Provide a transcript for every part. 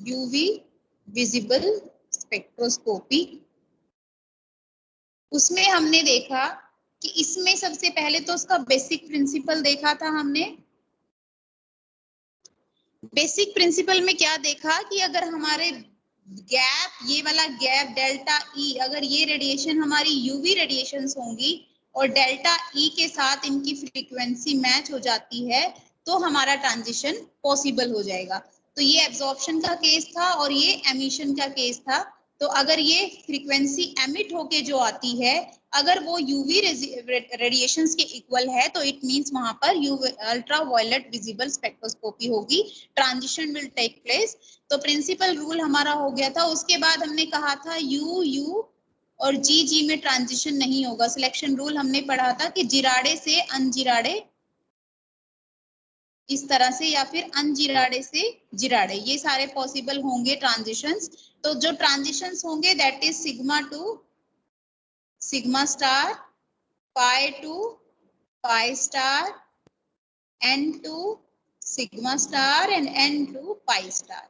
UV visible spectroscopy. उसमें हमने देखा कि इसमें सबसे पहले तो उसका बेसिक प्रिंसिपल देखा था हमने। बेसिक प्रिंसिपल में क्या देखा कि अगर हमारे गैप, ये वाला गैप डेल्टा ई, अगर ये रेडिएशन हमारी यूवी रेडिएशंस होंगी और डेल्टा ई के साथ इनकी फ्रीक्वेंसी मैच हो जाती है तो हमारा ट्रांजिशन पॉसिबल हो जाएगा। तो ये एब्जॉर्प्शन का केस था और ये एमिशन का केस था। तो अगर ये फ्रीक्वेंसी एमिट होके जो आती है, अगर वो यूवी रेडिएशंस के इक्वल है तो इट मींस वहां पर अल्ट्रा वायलेट विजिबल स्पेक्ट्रोस्कोपी होगी, ट्रांजिशन विल टेक प्लेस। तो प्रिंसिपल रूल हमारा हो गया था। उसके बाद हमने कहा था यू यू और जी जी में ट्रांजिशन नहीं होगा। सिलेक्शन रूल हमने पढ़ा था कि जिराड़े से अनजिराड़े इस तरह से, या फिर अनजिराड़े से जिराड़े, ये सारे पॉसिबल होंगे ट्रांजिशंस। तो जो ट्रांजिशंस होंगे that is sigma to sigma star, pi to pi star, n to sigma star and n to pi star.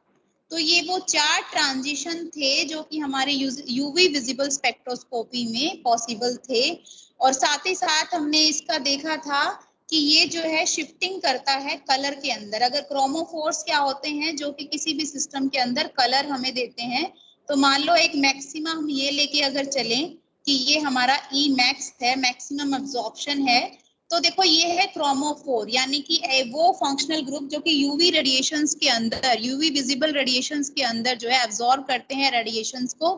तो ये वो 4 ट्रांजिशन थे जो कि हमारे यूवी विजिबल स्पेक्ट्रोस्कोपी में पॉसिबल थे। और साथ ही साथ हमने इसका देखा था कि ये जो है शिफ्टिंग करता है कलर के अंदर। अगर क्रोमोफोर्स क्या होते हैं जो कि किसी भी सिस्टम के अंदर कलर हमें देते हैं, तो मान लो एक मैक्सिमा हम ये लेके अगर चलें कि ये हमारा ई मैक्स है, मैक्सिमम अब्जॉर्प्शन है, तो देखो ये है क्रोमोफोर, यानी कि वो फंक्शनल ग्रुप जो कि यूवी रेडिएशंस के अंदर, यूवी विजिबल रेडिएशंस के अंदर जो है एब्जॉर्ब करते हैं रेडिएशंस को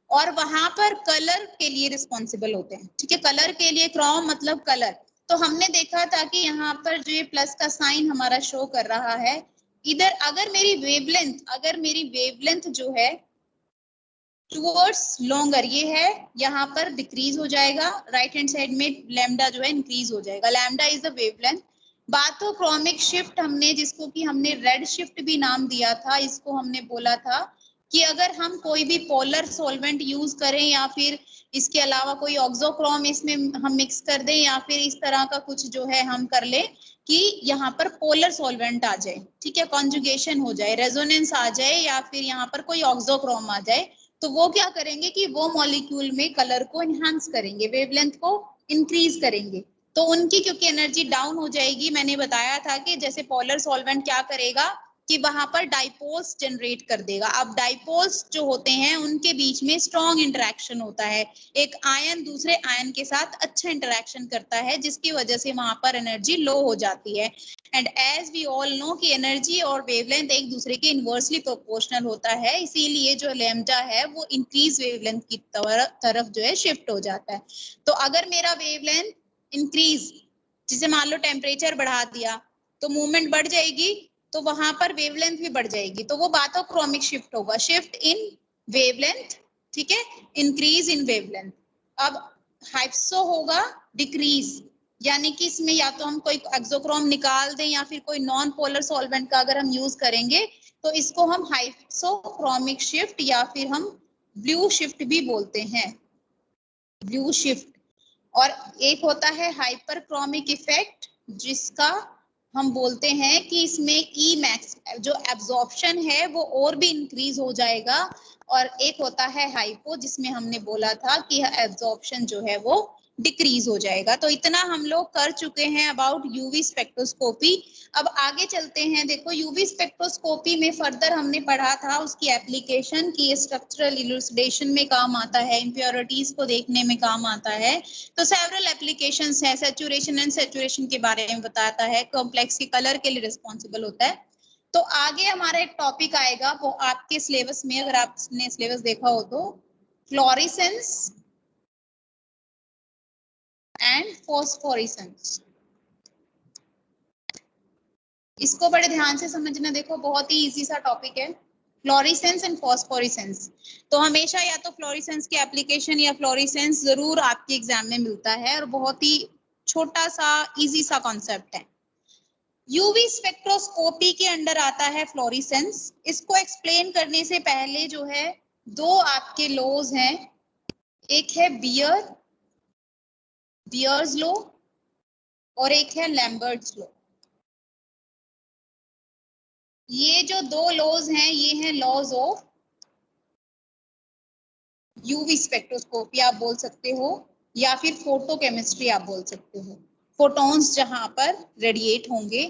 और वहां पर कलर के लिए रिस्पॉन्सिबल होते हैं। ठीक है, कलर के लिए, क्रोम मतलब कलर। तो हमने देखा था कि यहाँ पर जो ये प्लस का साइन हमारा शो कर रहा है, इधर अगर मेरी वेवलेंथ जो है टूवर्ड्स लॉन्गर, ये है यहाँ पर डिक्रीज हो जाएगा, राइट हैंड साइड में लैम्डा जो है इंक्रीज हो जाएगा। Lambda is the wavelength. बात हो क्रोमिक शिफ्ट, हमने जिसको कि हमने रेड शिफ्ट भी नाम दिया था, इसको हमने बोला था कि अगर हम कोई भी पोलर सॉल्वेंट यूज करें या फिर इसके अलावा कोई ऑक्सोक्रोम इसमें हम मिक्स कर दें या फिर इस तरह का कुछ जो है हम कर लें कि यहाँ पर पोलर सॉल्वेंट आ जाए, ठीक है, कॉन्जुगेशन हो जाए, रेजोनेंस आ जाए या फिर यहाँ पर कोई ऑक्सोक्रोम आ जाए, तो वो क्या करेंगे कि वो मॉलिक्यूल में कलर को इनहांस करेंगे, वेवलेंथ को इंक्रीज करेंगे। तो उनकी क्योंकि एनर्जी डाउन हो जाएगी, मैंने बताया था कि जैसे पोलर सॉल्वेंट क्या करेगा कि वहां पर डाइपोल्स जनरेट कर देगा। अब डाइपोल्स जो होते हैं उनके बीच में स्ट्रॉन्ग इंटरेक्शन होता है, एक आयन दूसरे आयन के साथ अच्छा इंटरेक्शन करता है जिसकी वजह से वहां पर एनर्जी लो हो जाती है। And as we all know कि एनर्जी और वेवलेंथ एक दूसरे के इनवर्सली प्रोपोर्शनल होता है, इसीलिए जो लैम्डा है वो इंक्रीज वेवलेंथ की तरफ जो है शिफ्ट हो जाता है। तो अगर मेरा वेवलेंथ इंक्रीज, जिसे मान लो टेम्परेचर बढ़ा दिया तो मूवमेंट बढ़ जाएगी, तो वहां पर वेवलेंथ भी बढ़ जाएगी, तो वो बात क्रोमिक शिफ्ट होगा, शिफ्ट इन वेवलेंथ, ठीक है, इंक्रीज इन वेवलेंथ। अब हाइप्सो होगा डिक्रीज, यानी कि इसमें या तो हम कोई एक्सोक्रोम निकाल दें या फिर कोई नॉन पोलर सॉल्वेंट का अगर हम यूज करेंगे तो इसको हम हाइप्सोक्रोमिक शिफ्ट या फिर हम ब्लू शिफ्ट भी बोलते हैं, ब्लू शिफ्ट। और एक होता है हाइपरक्रोमिक इफेक्ट, जिसका हम बोलते हैं कि इसमें ई मैक्स जो एब्जॉर्प्शन है वो और भी इंक्रीज हो जाएगा। और एक होता है हाइपो, जिसमें हमने बोला था कि एब्जॉर्प्शन जो है वो डिक्रीज हो जाएगा। तो इतना हम लोग कर चुके हैं अबाउट यूवी स्पेक्ट्रोस्कोपी। अब आगे चलते हैं। देखो यूवी स्पेक्ट्रोस्कोपी में फर्दर हमने पढ़ा था उसकी एप्लीकेशन की स्ट्रक्चरल इलुसिडेशन में काम आता है, इम्प्योरिटीज को देखने में काम आता है। तो सेवरल एप्लीकेशंस है, सैचुरेशन एंड सैचुरेशन के बारे में बताता है, कॉम्प्लेक्स के कलर के लिए रिस्पॉन्सिबल होता है। तो आगे हमारा एक टॉपिक आएगा, वो आपके सिलेबस में, अगर आपने सिलेबस देखा हो तो, फ्लोरेसेंस एंड फॉस्फोरेसेंस। इसको बड़े ध्यान से समझना, देखो बहुत ही इजी सा टॉपिक है, फ्लोरेसेंस एंड फॉस्फोरेसेंस। तो हमेशा या तो फ्लोरेसेंस की एप्लीकेशन या फ्लोरेसेंस जरूर आपके एग्जाम में मिलता है और बहुत ही छोटा सा इजी सा कॉन्सेप्ट है। यूवी स्पेक्ट्रोस्कोपी के अंडर आता है फ्लोरेसेंस। इसको एक्सप्लेन करने से पहले जो है दो आपके लॉज हैं, एक है बियर्स लॉ और एक है लैम्बर्ट्स लॉ। ये जो दो लॉज हैं ये हैं लॉज ऑफ यूवी स्पेक्ट्रोस्कोपी आप बोल सकते हो, या फिर फोटोकेमिस्ट्री आप बोल सकते हो। फोटॉन्स जहां पर रेडिएट होंगे।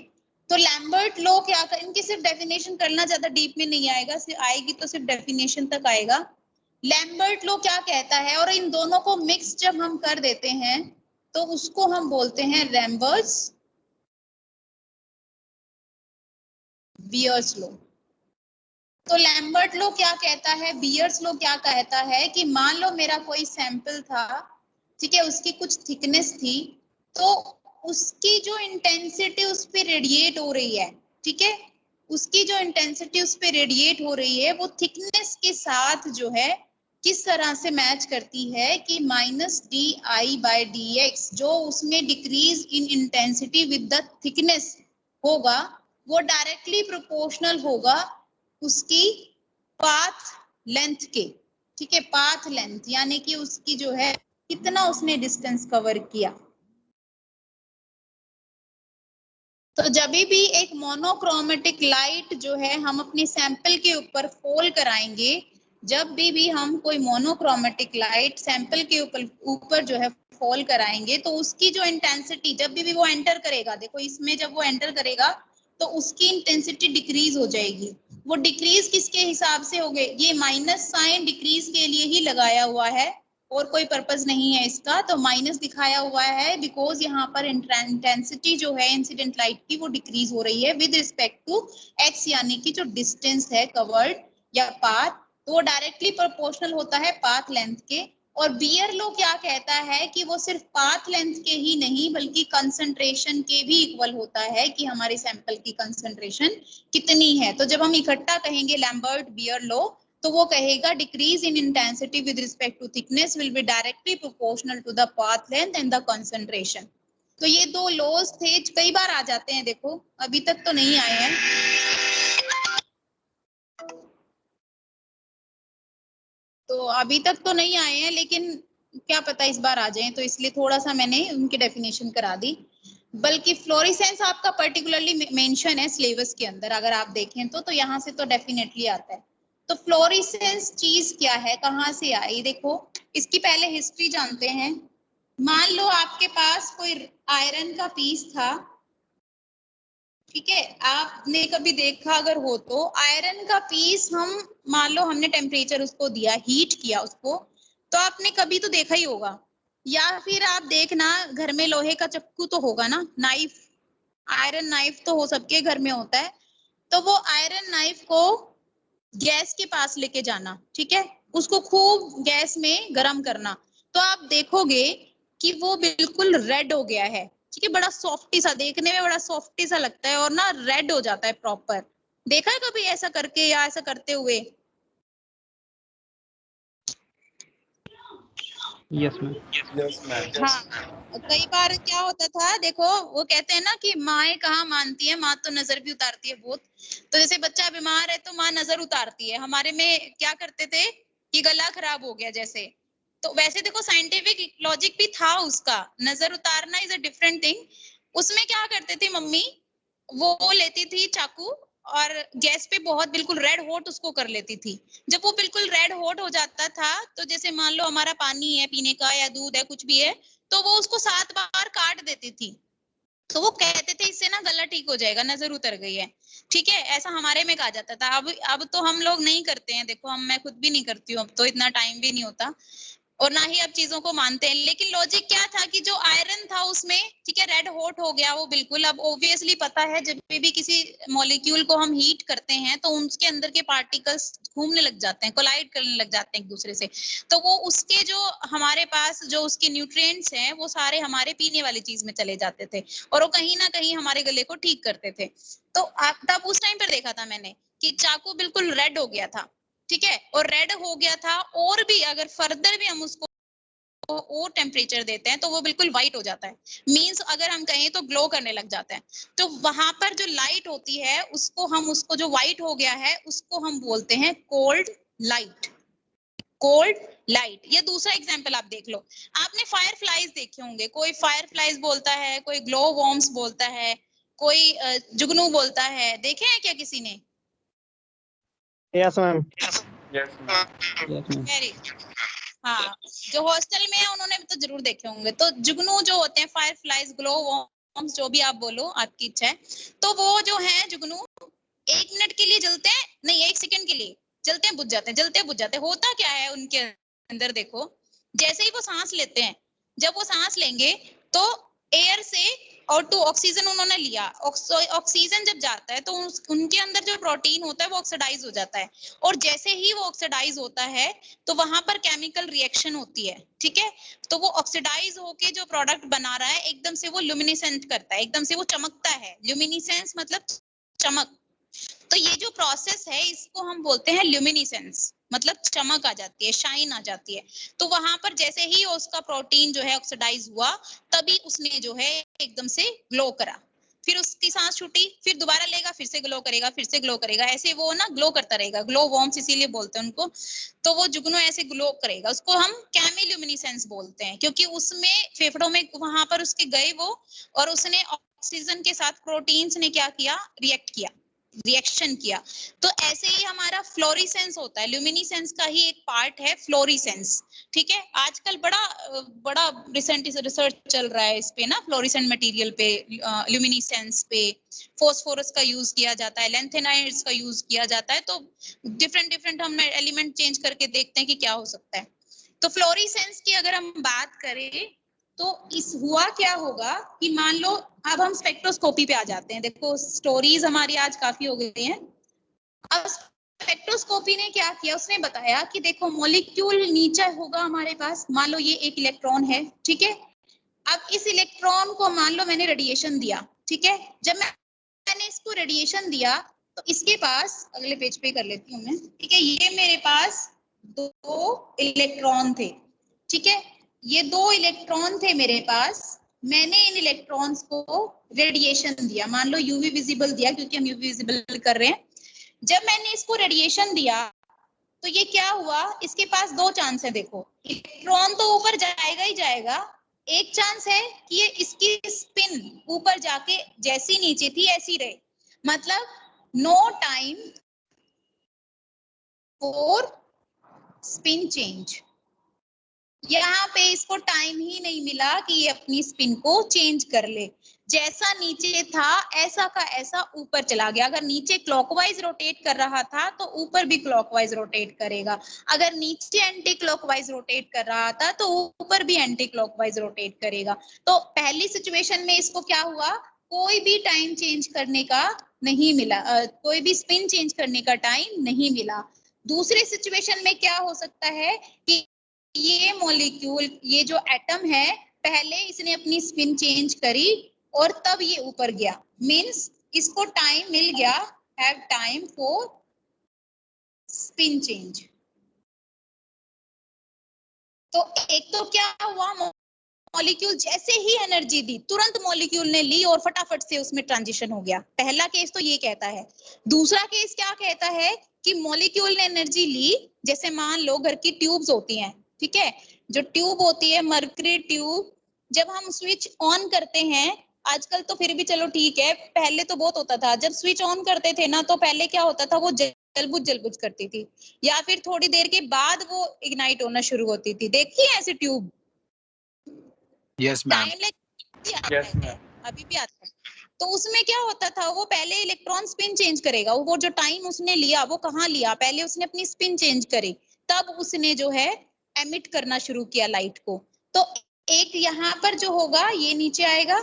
तो लैम्बर्ट लॉ क्या कर, इनकी सिर्फ डेफिनेशन करना, ज्यादा डीप में नहीं आएगा, सिर्फ आएगी तो सिर्फ डेफिनेशन तक आएगा। लैम्बर्ट लॉ क्या कहता है, और इन दोनों को मिक्स जब हम कर देते हैं तो उसको हम बोलते हैं रैम्बर्ट्स बियर्स लॉ। तो लैम्बर्ट लॉ क्या कहता है, बियर्स लॉ क्या कहता है कि मान लो मेरा कोई सैंपल था, ठीक है, उसकी कुछ थिकनेस थी, तो उसकी जो इंटेंसिटी उस पे रेडिएट हो रही है, ठीक है, उसकी जो इंटेंसिटी उस पे रेडिएट हो रही है वो थिकनेस के साथ जो है किस तरह से मैच करती है कि -di/dx जो उसमें decrease in intensity with the thickness होगा वो डायरेक्टली प्रोपोर्शनल होगा उसकी पाथ लेंथ के, ठीक है, पाथ लेंथ यानी कि उसकी जो है कितना उसने डिस्टेंस कवर किया। तो जब भी एक मोनोक्रोमेटिक लाइट जो है हम अपने सैंपल के ऊपर फॉल कराएंगे, जब भी हम कोई मोनोक्रोमेटिक लाइट सैंपल के ऊपर जो है फॉल कराएंगे तो उसकी जो इंटेंसिटी जब भी वो एंटर करेगा, देखो इसमें जब वो एंटर करेगा तो उसकी इंटेंसिटी डिक्रीज हो जाएगी। वो डिक्रीज किसके हिसाब से हो गए, ये माइनस साइन डिक्रीज के लिए ही लगाया हुआ है और कोई पर्पस नहीं है इसका, तो माइनस दिखाया हुआ है बिकॉज यहाँ पर इंटेंसिटी जो है इंसिडेंट लाइट की वो डिक्रीज हो रही है विद रिस्पेक्ट टू एक्स, यानी कि जो डिस्टेंस है कवर्ड या पाथ, तो वो डायरेक्टली प्रोपोर्शनल होता है पाथ लेंथ के। और बियर लॉ क्या कहता है कि वो सिर्फ पाथ लेंथ के ही नहीं बल्कि कंसंट्रेशन के भी इक्वल होता है कि हमारे सैंपल की कंसंट्रेशन कितनी है। तो जब हम इकट्ठा कहेंगे लैम्बर्ट बियर लॉ तो वो कहेगा decrease in intensity with respect to thickness will be directly proportional to the path length and the concentration. तो ये दो लॉज थे, कई बार आ जाते हैं, देखो अभी तक तो नहीं आए हैं। तो अभी तक तो नहीं आए हैं लेकिन क्या पता इस बार आ जाएं, तो इसलिए थोड़ा सा मैंने उनकी डेफिनेशन करा दी। बल्कि फ्लोरेसेंस आपका पर्टिकुलरली मेंशन है सिलेबस के अंदर, अगर आप देखें तो यहाँ से तो डेफिनेटली आता है। तो फ्लोरेसेंस चीज क्या है, कहाँ से आई, देखो इसकी पहले हिस्ट्री जानते हैं। मान लो आपके पास कोई आयरन का पीस था, ठीक है, आपने कभी देखा अगर हो तो आयरन का पीस हम मान लो हमने टेम्परेचर उसको दिया, हीट किया उसको, तो आपने कभी तो देखा ही होगा। या फिर आप देखना घर में लोहे का चक्कू तो होगा ना, नाइफ, आयरन नाइफ तो हो सबके घर में होता है। तो वो आयरन नाइफ को गैस के पास लेके जाना, ठीक है, उसको खूब गैस में गर्म करना, तो आप देखोगे कि वो बिल्कुल रेड हो गया है, ठीक है, बड़ा सॉफ्टी सा, देखने में बड़ा सॉफ्टी सा लगता है और ना रेड हो जाता है प्रॉपर। देखा है कभी ऐसा करके या ऐसा करते हुए? Yes ma'am. हाँ, कई बार क्या होता था, देखो वो कहते हैं ना कि माँ कहाँ मानती है, माँ तो नजर भी उतारती है बहुत। तो जैसे बच्चा बीमार है तो माँ नजर उतारती है, हमारे में क्या करते थे कि गला खराब हो गया जैसे, तो वैसे देखो साइंटिफिक लॉजिक भी था उसका, नजर उतारना इज अ डिफरेंट थिंग। उसमें क्या करते थे मम्मी, वो लेती थी चाकू और गैस पे बहुत बिल्कुल रेड हॉट उसको कर लेती थी। जब वो बिल्कुल रेड हॉट हो जाता था तो जैसे मान लो हमारा पानी है पीने का या दूध है कुछ भी है, तो वो उसको 7 बार काट देती थी। तो वो कहते थे इससे ना गला ठीक हो जाएगा, नजर उतर गई है, ठीक है, ऐसा हमारे में कहा जाता था। अब तो हम लोग नहीं करते हैं, देखो हम, मैं खुद भी नहीं करती हूँ, अब तो इतना टाइम भी नहीं होता और ना ही अब चीजों को मानते हैं। लेकिन लॉजिक क्या था कि जो आयरन था उसमें, ठीक है, रेड हॉट हो गया वो बिल्कुल। अब ऑब्वियसली पता है जब भी किसी मॉलिक्यूल को हम हीट करते हैं तो उसके अंदर के पार्टिकल्स घूमने लग जाते हैं, कोलाइड करने लग जाते हैं एक दूसरे से। तो वो उसके जो हमारे पास जो उसके न्यूट्रिएंट्स हैं वो सारे हमारे पीने वाली चीज में चले जाते थे और वो कहीं ना कहीं हमारे गले को ठीक करते थे। तो तब उस टाइम पर देखा था मैंने कि चाकू बिल्कुल रेड हो गया था, ठीक है, और रेड हो गया था, और भी अगर फर्दर भी हम उसको और टेम्परेचर देते हैं तो वो बिल्कुल व्हाइट हो जाता है, मींस अगर हम कहें तो ग्लो करने लग जाता है। तो वहां पर जो लाइट होती है उसको हम, उसको जो व्हाइट हो गया है उसको हम बोलते हैं कोल्ड लाइट, कोल्ड लाइट। ये दूसरा एग्जांपल आप देख लो, आपने फायर फ्लाइज देखे होंगे, कोई फायर फ्लाइज बोलता है, कोई ग्लो वॉर्म्स बोलता है, कोई जुगनू बोलता है, देखे हैं क्या किसी ने? Yes ma'am. वेरी, हाँ, जो हॉस्टल में है उन्होंने भी तो जरूर देखे होंगे। तो जुगनू जो होते हैं, फायर फ्लाइज, ग्लो वॉर्म्स, जो भी आप बोलो, आपकी इच्छा है, तो वो जो है जुगनू 1 मिनट के लिए जलते हैं, नहीं 1 सेकंड के लिए जलते हैं, बुझ जाते हैं, जलते हैं, बुझ जाते हैं। होता क्या है उनके अंदर, देखो, जैसे ही वो सांस लेते हैं, जब वो सांस लेंगे तो एयर से और टू ऑक्सीजन उन्होंने लिया, ऑक्सीजन जब जाता है तो उनके अंदर जो प्रोटीन होता है वो ऑक्सीडाइज हो जाता है, और जैसे ही वो ऑक्सीडाइज होता है तो वहां पर केमिकल रिएक्शन होती है, ठीक है। तो वो ऑक्सीडाइज होके जो प्रोडक्ट बना रहा है, एकदम से वो ल्यूमिनेसेंट करता है, एकदम से वो चमकता है। ल्यूमिनेसेंस मतलब चमक। तो ये जो प्रोसेस है इसको हम बोलते हैं ल्यूमिनेसेंस, मतलब चमक आ जाती है, शाइन आ जाती है। तो वहां पर जैसे ही उसका प्रोटीन जो है ऑक्सीडाइज हुआ, तभी उसने जो है एकदम से ग्लो करा। फिर उसकी सांस छूटी, फिर दोबारा लेगा, फिर से ग्लो करेगा, फिर से ग्लो करेगा, ऐसे वो ना ग्लो करता रहेगा। ग्लो वॉर्म्स इसीलिए बोलते हैं उनको। तो वो जुगनू ऐसे ग्लो करेगा, उसको हम केमिल्यूमिनेसेंस बोलते हैं, क्योंकि उसमें फेफड़ों में वहां पर उसके गए वो, और उसने ऑक्सीजन के साथ प्रोटीन्स ने क्या किया, रिएक्शन किया। तो ऐसे ही हमारा फ्लोरिसेंस होता है, ल्यूमिनेसेंस का ही एक पार्ट है फ्लोरिसेंस, ठीक है। आजकल बड़ा रिसेंट रिसर्च चल रहा है इस पे ना, फ्लोरिसेंट मटेरियल पे, ल्यूमिनेसेंस पे। फॉस्फोरस का यूज किया जाता है, लैंथेनाइड्स का यूज किया जाता है। तो डिफरेंट हम एलिमेंट चेंज करके देखते हैं कि क्या हो सकता है। तो फ्लोरिसेंस की अगर हम बात करें तो इस हुआ क्या होगा कि मान लो, अब हम स्पेक्ट्रोस्कोपी पे आ जाते हैं। देखो, स्टोरीज हमारी आज काफी हो गई हैं। अब स्पेक्ट्रोस्कोपी ने क्या किया, उसने बताया कि देखो, मॉलिक्यूल नीचे होगा हमारे पास, मान लो ये एक इलेक्ट्रॉन है, ठीक है। अब इस इलेक्ट्रॉन को मान लो मैंने रेडिएशन दिया, ठीक है। जब मैंने इसको रेडिएशन दिया तो इसके पास, अगले पेज पे कर लेती हूँ मैं, ठीक है, ये मेरे पास 2 इलेक्ट्रॉन थे, ठीक है। ये 2 इलेक्ट्रॉन थे मेरे पास। मैंने इन इलेक्ट्रॉन्स को रेडिएशन दिया, मान लो यूवी विजिबल दिया, क्योंकि हम यूवी विजिबल कर रहे हैं। जब मैंने इसको रेडिएशन दिया तो ये क्या हुआ, इसके पास 2 चांस है। देखो, इलेक्ट्रॉन तो ऊपर जाएगा ही जाएगा, एक चांस है कि ये इसकी स्पिन ऊपर जाके जैसी नीचे थी ऐसी रहे, मतलब no time for spin change. यहाँ पे इसको टाइम ही नहीं मिला कि ये अपनी स्पिन को चेंज कर ले। जैसा नीचे था ऐसा का ऐसा ऊपर चला गया। अगर नीचे क्लॉकवाइज रोटेट कर रहा था तो ऊपर भी क्लॉकवाइज रोटेट करेगा, अगर नीचे एंटी क्लॉकवाइज रोटेट कर रहा था तो ऊपर भी एंटी क्लॉकवाइज रोटेट करेगा। तो पहली सिचुएशन में इसको क्या हुआ, कोई भी टाइम चेंज करने का नहीं मिला, कोई भी स्पिन चेंज करने का टाइम नहीं मिला। दूसरे सिचुएशन में क्या हो सकता है कि ये मॉलिक्यूल, ये जो एटम है, पहले इसने अपनी स्पिन चेंज करी और तब ये ऊपर गया, मींस इसको टाइम मिल गया, have time for spin change. तो एक तो क्या हुआ, मॉलिक्यूल जैसे ही एनर्जी दी तुरंत मॉलिक्यूल ने ली और फटाफट से उसमें ट्रांजिशन हो गया। पहला केस तो ये कहता है। दूसरा केस क्या कहता है कि मॉलिक्यूल ने एनर्जी ली, जैसे मान लो घर की ट्यूब्स होती हैं, ठीक है, जो ट्यूब होती है मरकरी ट्यूब, जब हम स्विच ऑन करते हैं, आजकल तो फिर भी चलो ठीक है, पहले तो बहुत होता था, जब स्विच ऑन करते थे ना तो पहले क्या होता था, वो जलबुझ करती थी, या फिर थोड़ी देर के बाद वो इग्नाइट होना शुरू होती थी। देखी है ऐसी ट्यूब? Yes ma'am. टाइम लग अभी भी आता है। तो उसमें क्या होता था, वो पहले इलेक्ट्रॉन स्पिन चेंज करेगा, वो जो टाइम उसने लिया वो कहाँ लिया, पहले उसने अपनी स्पिन चेंज करी, तब उसने जो है एमिट करना शुरू किया लाइट को। तो एक यहाँ पर जो होगा ये नीचे आएगा,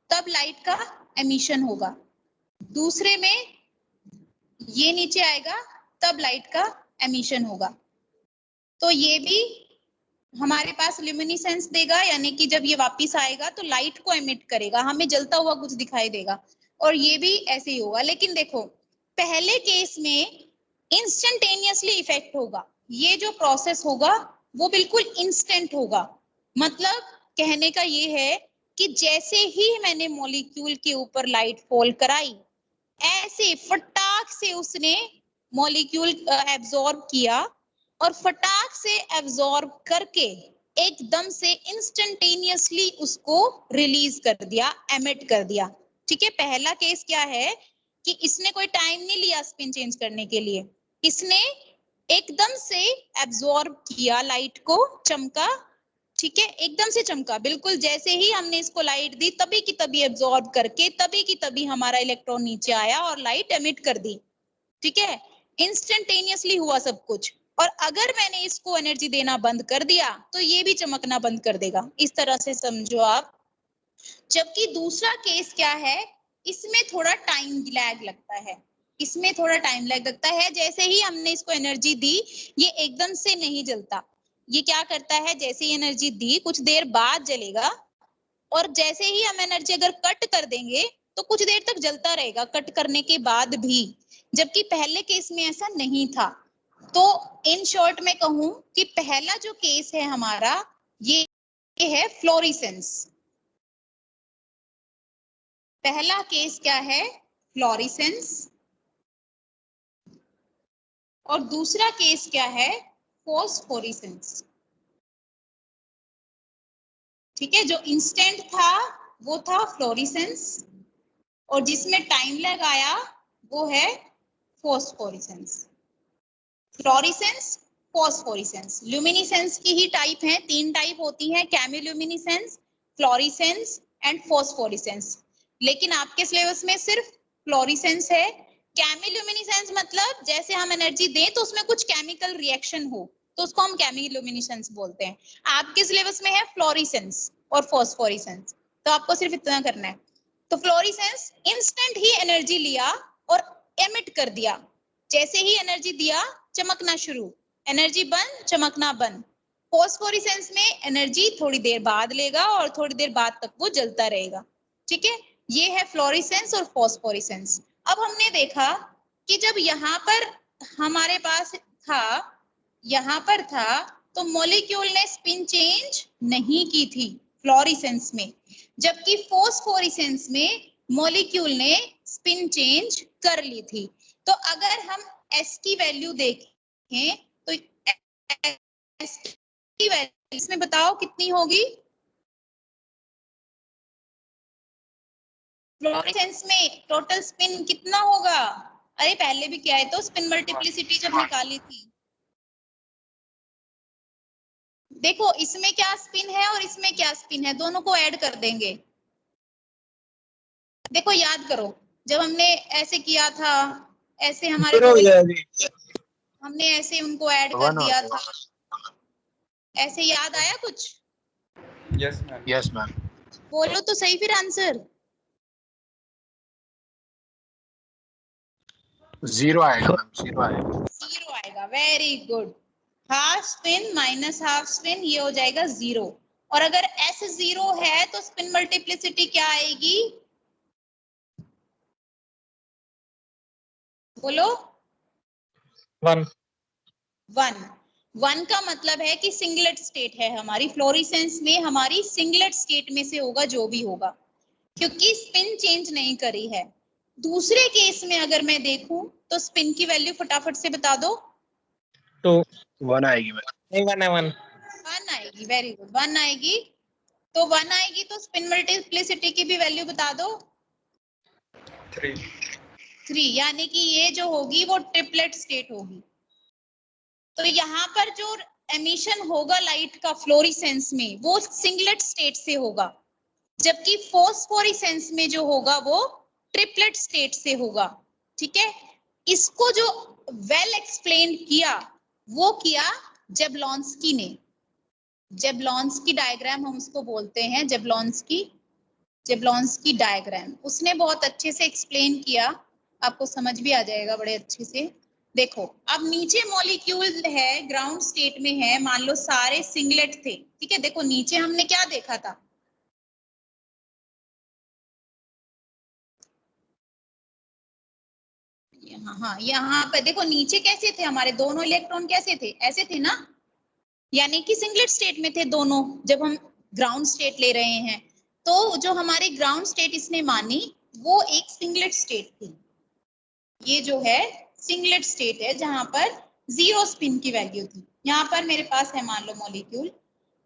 तब लाइट का एमिशन होगा। दूसरे में ये नीचे आएगा, तब लाइट का एमिशन होगा। तो ये भी हमारे पास ल्यूमिनेसेंस देगा, यानी कि जब ये वापस आएगा तो लाइट को एमिट करेगा, हमें जलता हुआ कुछ दिखाई देगा, और ये भी ऐसे ही होगा। लेकिन देखो, पहले केस में इंस्टेंटेनियसली इफेक्ट होगा, ये जो प्रोसेस होगा वो बिल्कुल इंस्टेंट होगा। मतलब कहने का ये है कि जैसे ही मैंने मॉलिक्यूल के ऊपर लाइट फॉल कराई, ऐसे फटाक से उसने मॉलिक्यूल एब्जॉर्ब किया, और फटाक से एब्जॉर्ब करके एकदम से इंस्टेंटेनियसली उसको रिलीज कर दिया, एमिट कर दिया। ठीक है, पहला केस क्या है कि इसने कोई टाइम नहीं लिया स्पिन चेंज करने के लिए, इसने एकदम से एब्जॉर्ब किया लाइट को, चमका, ठीक है, एकदम से चमका, बिल्कुल जैसे ही हमने इसको लाइट दी तभी की तभी एब्जॉर्ब करके तभी की तभी हमारा इलेक्ट्रॉन नीचे आया और लाइट एमिट कर दी, ठीक है, इंस्टेंटेनियसली हुआ सब कुछ। और अगर मैंने इसको एनर्जी देना बंद कर दिया तो ये भी चमकना बंद कर देगा, इस तरह से समझो आप। जबकि दूसरा केस क्या है, इसमें थोड़ा टाइम लैग लगता है, इसमें थोड़ा टाइम लैग लगता है। जैसे ही हमने इसको एनर्जी दी, ये एकदम से नहीं जलता, ये क्या करता है, जैसे ही एनर्जी दी कुछ देर बाद जलेगा, और जैसे ही हम एनर्जी अगर कट कर देंगे तो कुछ देर तक जलता रहेगा कट करने के बाद भी, जबकि पहले केस में ऐसा नहीं था। तो इन शॉर्ट में कहूं कि पहला जो केस है हमारा, ये है फ्लोरिसेंस। पहला केस क्या है, फ्लोरिसेंस, और दूसरा केस क्या है, फोस्फोरिसेंस। ठीक है, जो इंस्टेंट था वो था फ्लोरिसेंस, और जिसमें टाइम लैग आया वो है फोस्फोरिसेंस। फ्लोरिसेंस, फोस्फोरिसेंस, ल्यूमिनिसेंस की ही टाइप है, 3 टाइप होती है, केमिल्यूमिनिसेंस, फ्लोरिसेंस एंड फोस्फोरिसेंस। लेकिन आपके सिलेबस में सिर्फ फ्लोरिसेंस है। केमिल्यूमिनिसेंस मतलब जैसे हम एनर्जी दें तो उसमें कुछ केमिकल रिएक्शन हो तो उसको हम केमिल्यूमिनिसेंस बोलते हैं। आपके सिलेबस में है फ्लोरिसेंस और फोस्फोरिसेंस, तो आपको सिर्फ इतना करना है। तो फ्लोरिसेंस इंस्टेंट ही एनर्जी लिया और एमिट कर दिया, जैसे ही एनर्जी दिया चमकना शुरू, एनर्जी बंद चमकना बंद। फोस्फोरिसेंस में एनर्जी थोड़ी देर बाद लेगा और थोड़ी देर बाद तक वो जलता रहेगा, ठीक है, ये है फ्लोरिसेंस और फोस्फोरिसेंस। अब हमने देखा कि जब यहाँ पर हमारे पास था, यहाँ पर था, तो मॉलिक्यूल ने स्पिन चेंज नहीं की थी फ्लोरिसेंस में, जबकि फोस्फोरिसेंस में मॉलिक्यूल ने स्पिन चेंज कर ली थी। तो अगर हम S की वैल्यू देखें तो S की वैल्यू इसमें बताओ कितनी होगी, फ्लोरेसेंस में टोटल स्पिन कितना होगा, अरे पहले भी क्या है तो स्पिन मल्टीप्लिसिटी जब निकाली थी, देखो इसमें क्या स्पिन है और इसमें क्या स्पिन है, दोनों को ऐड कर देंगे। देखो याद करो, जब हमने ऐसे किया था, ऐसे हमारे हमने ऐसे उनको ऐड कर दिया था, ऐसे याद आया कुछ? Yes ma'am, yes ma'am. बोलो तो सही फिर आंसर। 0 आएगा मैम, 0 आएगा। 0 आएगा, very good. Half spin minus half spin, ये हो जाएगा 0। और अगर S 0 है तो स्पिन मल्टीप्लिसिटी क्या आएगी, बोलो। 1 1 का मतलब है कि सिंगलेट स्टेट है हमारी, फ्लोरिसेंस में हमारी सिंगलेट स्टेट में से होगा जो भी होगा, क्योंकि स्पिन चेंज नहीं करी है। दूसरे केस में अगर मैं देखूं तो स्पिन की वैल्यू फटाफट से बता दो। 2 1 आएगी मैम, नहीं 1 है 1 1 आएगी, वेरी गुड, 1 आएगी। तो 1 आएगी तो स्पिन मल्टीप्लिसिटी की भी वैल्यू बता दो। 3, यानी कि ये जो होगी वो ट्रिपलेट स्टेट होगी। तो यहाँ पर जो एमिशन होगा लाइट का फ्लोरिसेंस में वो सिंगलेट स्टेट से होगा, जबकि फोस्फोरिसेंस में जो होगा वो ट्रिपलेट स्टेट से होगा, ठीक है। इसको जो वेल एक्सप्लेन किया वो किया जेब्लॉन्स्की ने, जेब्लॉन्स्की डायग्राम हम उसको बोलते हैं, जेब्लॉन्स्की डायग्राम, उसने बहुत अच्छे से एक्सप्लेन किया, आपको समझ भी आ जाएगा बड़े अच्छे से। देखो अब नीचे मॉलिक्यूल है, ग्राउंड स्टेट में है, मान लो सारे सिंगलेट थे, ठीक है, देखो नीचे हमने क्या देखा था, हाँ यहाँ पे देखो नीचे कैसे थे हमारे दोनों इलेक्ट्रॉन, कैसे थे, ऐसे थे ना, यानी कि सिंगलेट स्टेट में थे दोनों जब हम ग्राउंड स्टेट ले रहे हैं। तो जो हमारी ग्राउंड स्टेट इसने मानी वो एक सिंगलेट स्टेट थी, ये जो है सिंगलेट स्टेट है जहां पर 0 स्पिन की वैल्यू थी। यहाँ पर मेरे पास है मान लो मॉलिक्यूल।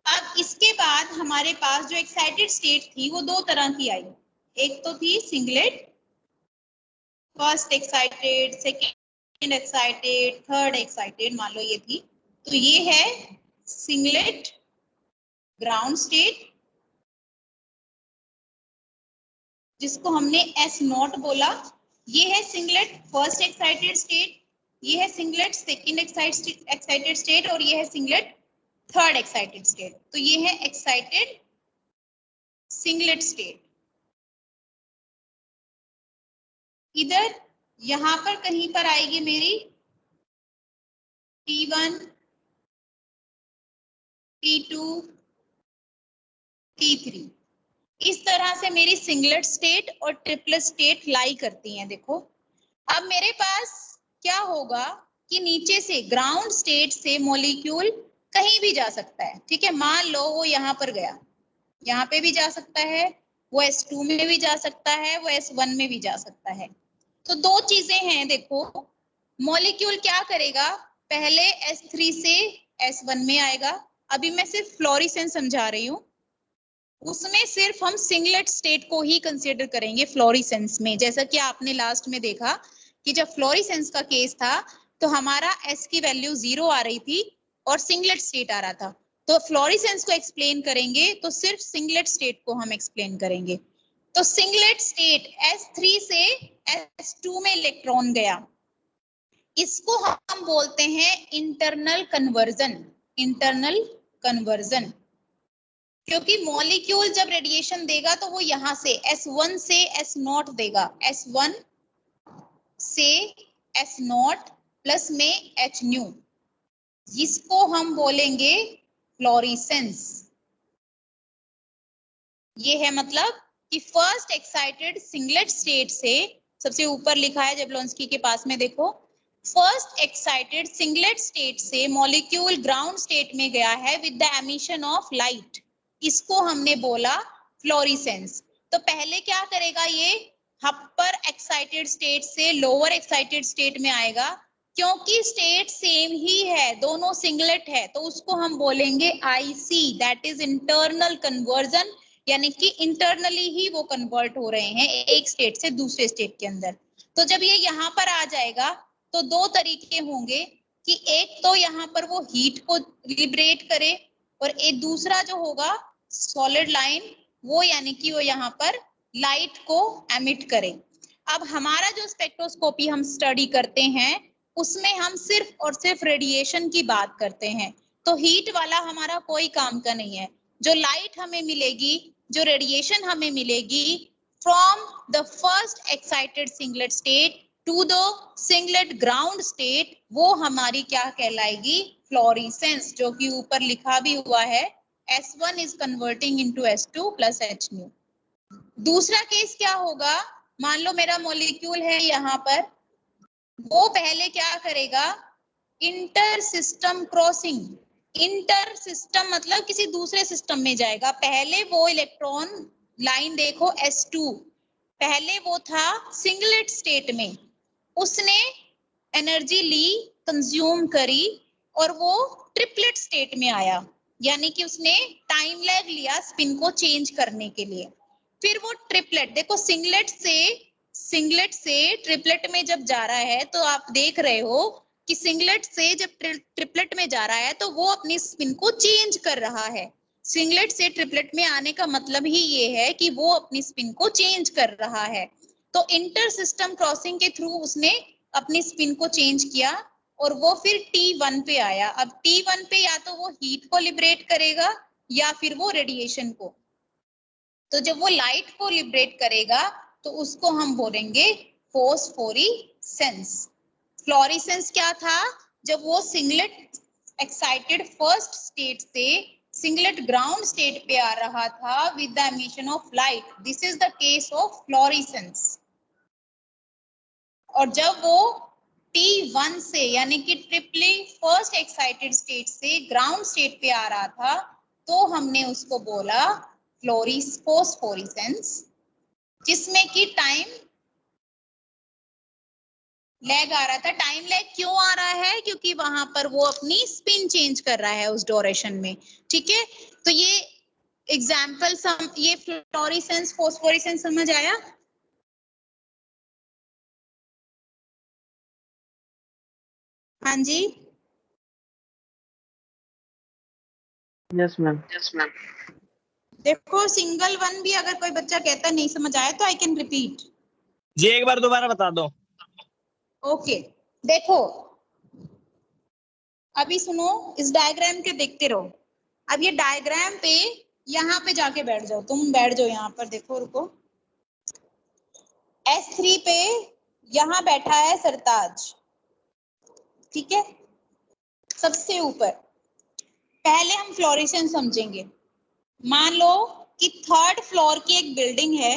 अब इसके बाद हमारे पास जो एक्साइटेड स्टेट थी वो 2 तरह की आई, एक तो थी singlet, first excited, second second excited, third excited, मान लो ये थी, तो ये है सिंगलेट ग्राउंड स्टेट जिसको हमने एस नॉट बोला। ये है सिंगलेट फर्स्ट एक्साइटेड स्टेट, ये है सिंगलेट सेकेंड एक्साइटेड स्टेट और ये है सिंगलेट थर्ड एक्साइटेड स्टेट। तो ये है एक्साइटेड सिंगलेट स्टेट। इधर यहां पर कहीं पर आएगी मेरी T1, T2, T3। इस तरह से मेरी सिंगलेट स्टेट और ट्रिपलेट स्टेट लाई करती हैं। देखो अब मेरे पास क्या होगा कि नीचे से ग्राउंड स्टेट से मॉलिक्यूल कहीं भी जा सकता है। ठीक है, मान लो वो यहाँ पर गया, यहाँ पे भी जा सकता है, वो S2 में भी जा सकता है, वो S1 में भी जा सकता है। तो दो चीजें हैं। देखो मॉलिक्यूल क्या करेगा, पहले S3 से S1 में आएगा। अभी मैं सिर्फ फ्लोरेसेंस समझा रही हूँ, उसमें सिर्फ हम सिंगलेट स्टेट को ही कंसीडर करेंगे फ्लोरेसेंस में। जैसा कि आपने लास्ट में देखा कि जब फ्लोरेसेंस का केस था तो हमारा S की वैल्यू 0 आ रही थी और सिंगलेट स्टेट आ रहा था। तो फ्लोरेसेंस को एक्सप्लेन करेंगे तो सिर्फ सिंगलेट स्टेट को हम एक्सप्लेन करेंगे। तो सिंगलेट स्टेट S3 से S2 में इलेक्ट्रॉन गया, इसको हम बोलते हैं इंटरनल कन्वर्जन। इंटरनल कन्वर्जन, क्योंकि मॉलिक्यूल जब रेडिएशन देगा तो वो यहां से S1 से S0 देगा, S1 से S0 प्लस में H न्यू, जिसको हम बोलेंगे फ्लोरेसेंस। ये है मतलब कि फर्स्ट एक्साइटेड सिंगलेट स्टेट से, सबसे ऊपर लिखा है जबलोंस्की के पास में, देखो फर्स्ट एक्साइटेड सिंगलेट स्टेट से मॉलिक्यूल ग्राउंड स्टेट में गया है with the emission of light, इसको हमने बोला फ्लोरेसेंस। तो पहले क्या करेगा, ये अपर एक्साइटेड स्टेट से लोअर एक्साइटेड स्टेट में आएगा, क्योंकि स्टेट सेम ही है, दोनों सिंगलेट है, तो उसको हम बोलेंगे IC, that is internal conversion, यानी कि इंटरनली ही वो कन्वर्ट हो रहे हैं एक स्टेट से दूसरे स्टेट के अंदर। तो जब ये यहाँ पर आ जाएगा तो दो तरीके होंगे कि एक तो यहाँ पर वो हीट को लिबरेट करे और एक दूसरा जो होगा सॉलिड लाइन, वो यानी कि वो यहाँ पर लाइट को एमिट करे। अब हमारा जो स्पेक्ट्रोस्कोपी हम स्टडी करते हैं उसमें हम सिर्फ और सिर्फ रेडिएशन की बात करते हैं, तो हीट वाला हमारा कोई काम का नहीं है। जो लाइट हमें मिलेगी, जो रेडिएशन हमें मिलेगी from the first excited singlet state to the singlet ground state, वो हमारी क्या कहलाएगी, फ्लोरेसेंस, जो कि ऊपर लिखा भी हुआ है S1 is converting into S2 plus H new. दूसरा केस क्या होगा, मान लो मेरा मॉलिक्यूल है यहाँ पर, वो पहले क्या करेगा, inter system crossing. Inter system मतलब किसी दूसरे सिस्टम में जाएगा। पहले वो इलेक्ट्रॉन लाइन देखो S2, पहले वो था सिंगलेट स्टेट में, उसने एनर्जी ली, कंज्यूम करी और वो ट्रिपलेट स्टेट में आया, यानी कि उसने टाइम लैग लिया स्पिन को चेंज करने के लिए। फिर वो ट्रिपलेट, देखो सिंगलेट से ट्रिपलेट में जब जा रहा है तो आप देख रहे हो कि सिंगलेट से जब ट्रिपलेट में जा रहा है तो वो अपनी स्पिन को चेंज कर रहा है। सिंगलेट से ट्रिपलेट में आने का मतलब ही ये है कि वो अपनी स्पिन को चेंज कर रहा है। तो इंटर सिस्टम क्रॉसिंग के थ्रू उसने अपनी स्पिन को चेंज किया और वो फिर T1 पे आया। अब T1 पे या तो वो हीट को लिबरेट करेगा या फिर वो रेडिएशन को। तो जब वो लाइट को लिबरेट करेगा तो उसको हम बोलेंगे फोस्फोरेसेंस। फ्लोरेसेंस क्या था, जब वो सिंगलेट एक्साइटेड फर्स्ट स्टेट से सिंगलेट ग्राउंड स्टेट पे आ रहा था with the emission of light, this is the case of fluorescence. और जब वो T1 से यानी कि ट्रिपली फर्स्ट एक्साइटेड स्टेट से ग्राउंड स्टेट पे आ रहा था तो हमने उसको बोला फोस्फोरेसेंस, जिसमें कि टाइम लैग आ रहा था। टाइम लैग क्यों आ रहा है, क्योंकि वहां पर वो अपनी स्पिन चेंज कर रहा है उस ड्यूरेशन में। ठीक है, तो ये एग्जाम्पल ये फ्लोरेसेंस फोस्फोरेसेंस समझ आया। हाँ जी, यस मैम। देखो सिंगल वन भी अगर कोई बच्चा कहता नहीं समझ आया तो आई कैन रिपीट। जी एक बार दोबारा बता दो। ओके, देखो अभी सुनो, इस डायग्राम के देखते रहो। अब ये डायग्राम पे यहाँ पे जाके बैठ जाओ, तुम बैठ जाओ यहाँ पर, देखो रुको। S3 पे यहाँ बैठा है सरताज, ठीक है, सबसे ऊपर। पहले हम फ्लोरेसेंस समझेंगे। मान लो कि थर्ड फ्लोर की एक बिल्डिंग है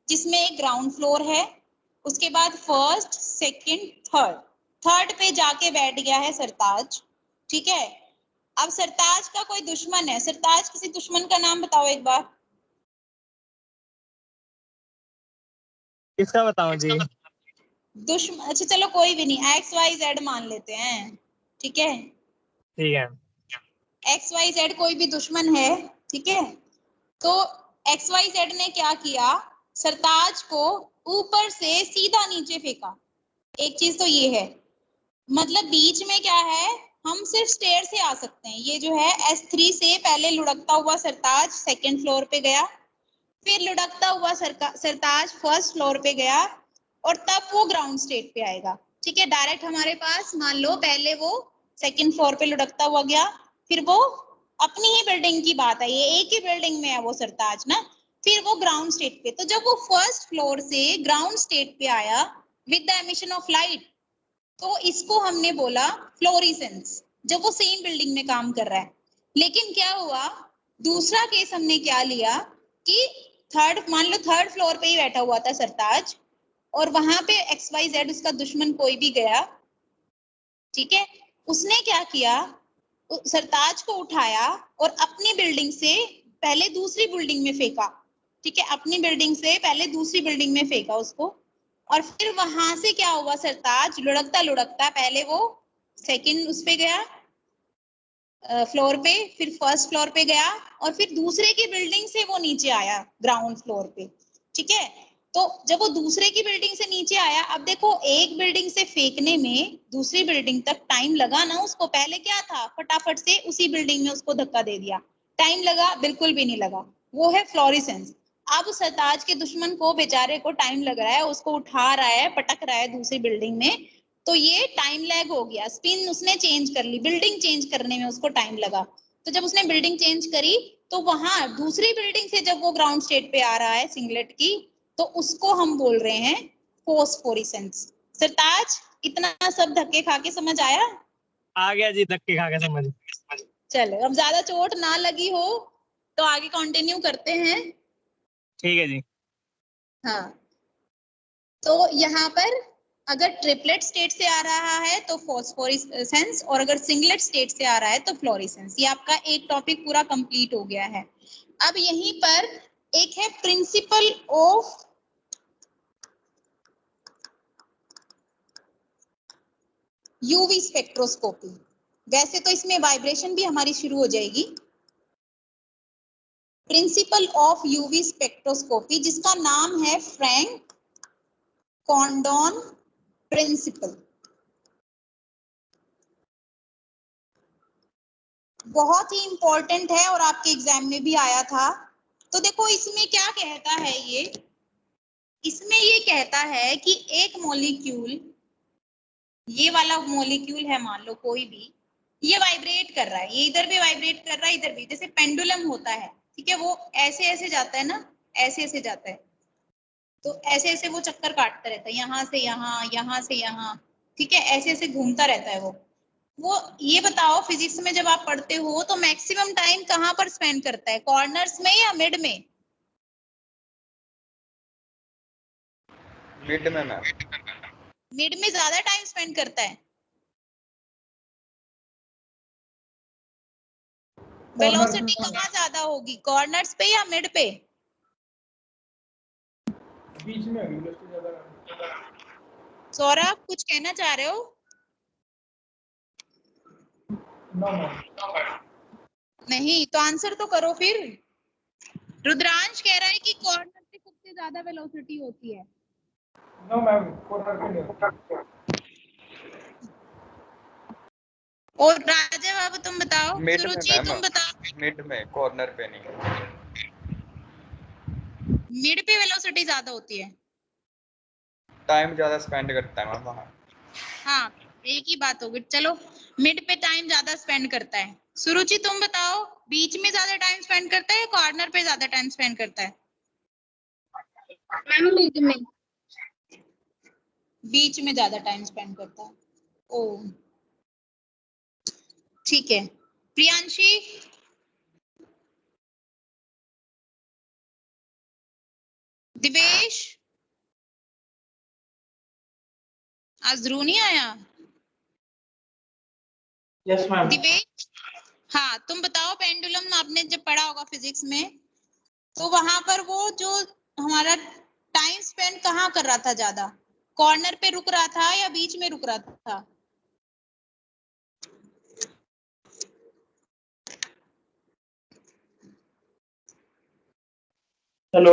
जिसमें एक ग्राउंड फ्लोर है, उसके बाद फर्स्ट सेकंड थर्ड, थर्ड पे जाके बैठ गया है सरताज, ठीक है। अब सरताज का कोई दुश्मन है, सरताज किसी दुश्मन का नाम बताओ एक बार। किसका बताऊं जी? दुश्मन, अच्छा चलो कोई भी नहीं, XYZ मान लेते हैं, ठीक है। ठीक है। XYZ कोई भी दुश्मन है, ठीक है। तो XYZ ने क्या किया, सरताज को ऊपर से सीधा नीचे फेंका। एक चीज तो ये है, मतलब बीच में क्या है, हम सिर्फ स्टेयर से आ सकते हैं। ये जो है S3 से पहले लुढ़कता हुआ सरताज सेकंड फ्लोर पे गया, फिर लुढ़कता हुआ सरताज फर्स्ट फ्लोर पे गया, और तब वो ग्राउंड स्टेट पे आएगा, ठीक है। डायरेक्ट हमारे पास मान लो पहले वो सेकंड फ्लोर पे लुढ़कता हुआ गया, फिर वो अपनी ही बिल्डिंग की बात है, ये एक ही बिल्डिंग में है वो सरताज ना, फिर वो ग्राउंड स्टेट पे। तो जब वो फर्स्ट फ्लोर से ग्राउंड स्टेट पे आया with the emission of light, तो इसको हमने बोला फ्लोरिसेंस, जब वो सेम बिल्डिंग में काम कर रहा है। लेकिन क्या हुआ, दूसरा केस हमने क्या लिया कि थर्ड, मान लो थर्ड फ्लोर पे ही बैठा हुआ था सरताज, और वहां पे XYZ उसका दुश्मन कोई भी गया, ठीक है। उसने क्या किया, सरताज को उठाया और अपनी बिल्डिंग से पहले दूसरी बिल्डिंग में फेंका, ठीक है, अपनी बिल्डिंग से पहले दूसरी बिल्डिंग में फेंका उसको, और फिर वहां से क्या हुआ, सरताज लुढ़कता लुढ़कता पहले वो सेकंड उस पे गया फ्लोर पे, फिर फर्स्ट फ्लोर पे गया, और फिर दूसरे की बिल्डिंग से वो नीचे आया ग्राउंड फ्लोर पे, ठीक है। तो जब वो दूसरे की बिल्डिंग से नीचे आया, अब देखो एक बिल्डिंग से फेंकने में दूसरी बिल्डिंग तक टाइम लगा ना उसको, पहले क्या था, फटाफट से उसी बिल्डिंग में उसको धक्का दे दिया, टाइम लगा, बिल्कुल भी नहीं लगा, वो है फ्लोरिसेंस। अब सरताज के दुश्मन को बेचारे को टाइम लग रहा है, उसको उठा रहा है, पटक रहा है दूसरी बिल्डिंग में, तो ये टाइम लैग हो गया, स्पिन उसने चेंज कर ली, बिल्डिंग चेंज करने में उसको टाइम लगा। तो जब उसने बिल्डिंग चेंज करी, तो वहां दूसरी बिल्डिंग से जब वो ग्राउंड स्टेट पे आ रहा है सिंगलेट की, तो उसको हम बोल रहे हैं फोस्फोरिसेंस। सरताज, इतना सब धक्के खा के समझ आया? आ गया जी, धक्के खा के समझ। चलो, अब ज्यादा चोट ना लगी हो तो आगे कंटिन्यू करते हैं। ठीक है जी। हाँ, तो यहाँ पर अगर ट्रिपलेट स्टेट से आ रहा है तो फॉस्फोरेसेंस, और अगर सिंगलेट स्टेट से आ रहा है तो फ्लोरेसेंस। ये आपका एक टॉपिक पूरा कंप्लीट हो गया है। अब यहीं पर एक है प्रिंसिपल ऑफ यूवी स्पेक्ट्रोस्कोपी। वैसे तो इसमें वाइब्रेशन भी हमारी शुरू हो जाएगी। प्रिंसिपल ऑफ यूवी स्पेक्ट्रोस्कोपी, जिसका नाम है फ्रैंक कॉन्डोन प्रिंसिपल। बहुत ही इंपॉर्टेंट है और आपके एग्जाम में भी आया था। तो देखो इसमें क्या कहता है, ये इसमें ये कहता है कि एक मॉलिक्यूल, ये वाला मॉलिक्यूल है मान लो कोई भी, ये वाइब्रेट कर रहा है, ये इधर भी वाइब्रेट कर रहा है, इधर भी, जैसे पेंडुलम होता है, ठीक है, वो ऐसे ऐसे जाता है ना, ऐसे ऐसे जाता है, तो ऐसे ऐसे वो चक्कर काटता रहता है, यहाँ से यहाँ, यहाँ से यहाँ, ठीक है, ऐसे ऐसे घूमता रहता है वो ये बताओ फिजिक्स में जब आप पढ़ते हो तो मैक्सिमम टाइम कहाँ पर स्पेंड करता है, कॉर्नर्स में या मिड में? मिड में मैम। मिड में ज्यादा टाइम स्पेंड करता है। वेलोसिटी कहाँ ज्यादा होगी, कॉर्नर्स पे या मिड पे? बीच में वेलोसिटी ज्यादा। सौरभ कुछ कहना चाह रहे हो? No ma'am. नहीं तो आंसर तो करो फिर। रुद्रांश कह रहा है कि कॉर्नर पे सबसे ज्यादा वेलोसिटी होती है। नो मैम, कॉर्नर पे नहीं होती। और राजा बाबू तुम बताओ, मिड में सुरुचि तुम मैम, बताओ। मिड में, कॉर्नर पे नहीं। मिड पे वेलोसिटी ज्यादा होती है। टाइम ज्यादा स्पेंड करता है मैम वहाँ। हाँ, एक ही बात होगी। चलो, मिड पे टाइम ज्यादा स्पेंड करता है। सुरुचि तुम बताओ, बीच में ज्यादा टाइम स्पेंड करता है या कॉर्नर पे ज्यादा टाइम स्पेंड करता है? मैम मिड में। बीच में ज्यादा टाइम स्पेंड करता है। ओ ठीक है। प्रियांशी, दिवेश, आज ध्रुव नहीं आया? Yes ma'am. दिवेश, हाँ तुम बताओ, पेंडुलम आपने जब पढ़ा होगा फिजिक्स में, तो वहां पर वो जो हमारा टाइम स्पेंड कहाँ कर रहा था ज्यादा? कॉर्नर पे रुक रहा था या बीच में रुक रहा था? Hello.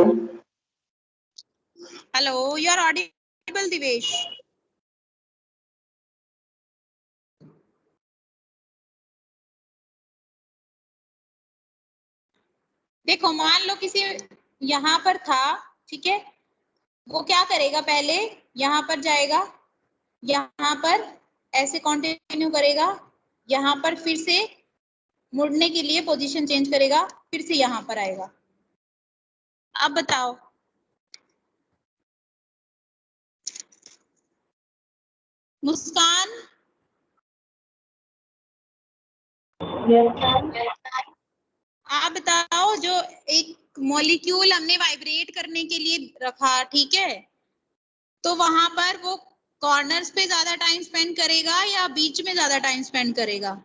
Hello, you are audible Divesh. देखो, मान लो किसी यहाँ पर था, ठीक है, वो क्या करेगा, पहले यहाँ पर जाएगा, यहाँ पर ऐसे कंटिन्यू करेगा, यहाँ पर फिर से मुड़ने के लिए पोजीशन चेंज करेगा, फिर से यहाँ पर आएगा। अब बताओ, मुस्कान, आप बताओ, जो एक मॉलिक्यूल हमने वाइब्रेट करने के लिए रखा, ठीक है, तो वहां पर वो कॉर्नर्स पे ज्यादा टाइम स्पेंड करेगा या बीच में ज्यादा टाइम स्पेंड करेगा?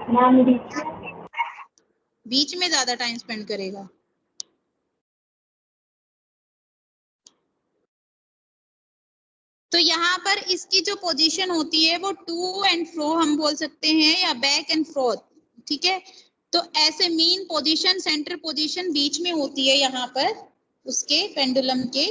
मैम बीच में ज्यादा टाइम स्पेंड करेगा। तो यहाँ पर इसकी जो पोजीशन होती है वो टू एंड फ्रो हम बोल सकते हैं, या बैक एंड फ्रोथ, ठीक है। तो ऐसे मीन पोजीशन, सेंटर पोजीशन बीच में होती है यहाँ पर उसके पेंडुलम के,